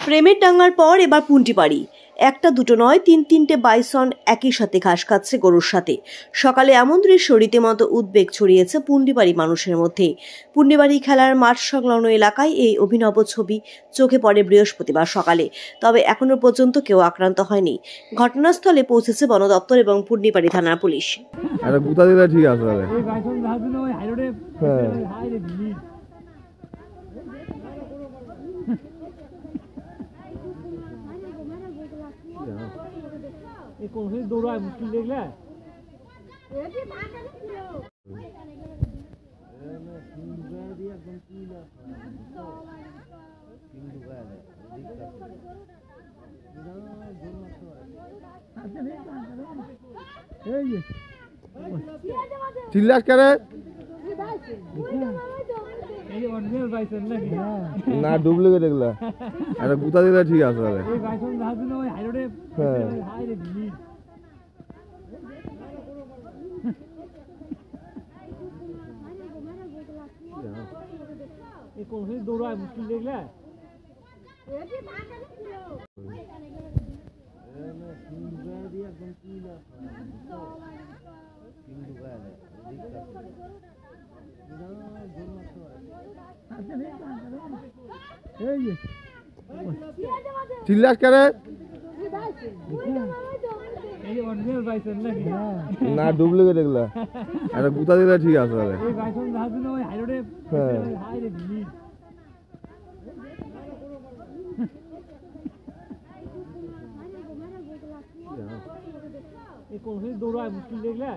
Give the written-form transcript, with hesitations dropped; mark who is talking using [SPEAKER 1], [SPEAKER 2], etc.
[SPEAKER 1] প্রেমের ডাঙ্গার পর এবার পুন্টিপাড়ি। একটা দুটো নয়, তিনটে বাইসন একই সাথে ঘাস খাচ্ছে গরুর সাথে। সকালে এমন দৃশ্য রীতিমতো উদ্বেগ ছড়িয়েছে পুন্ডিবাড়ি মানুষের মধ্যে। পুন্ডিবাড়ি খেলার মাঠ সংলগ্ন এলাকায় এই অভিনব ছবি চোখে পড়ে বৃহস্পতিবার সকালে। তবে এখনো পর্যন্ত কেউ আক্রান্ত হয়নি। ঘটনাস্থলে পৌঁছেছে বন দপ্তর এবং পুন্ডিবাড়ি থানার পুলিশ।
[SPEAKER 2] দৌড়ায় মুশকিল দেখলে
[SPEAKER 3] চিল্লাস কেন না ডুপ্লিকেট এগুলা একটা গুতা দিলে ঠিক আছে
[SPEAKER 2] দৌড়ায় মুশকিল দেখলে
[SPEAKER 3] চিল্লাস কেন না ডুপ্লিকেট এগুলা একটা গুতা দিলে ঠিক আছে
[SPEAKER 2] দৌড়ায় মুশকিল দেখলে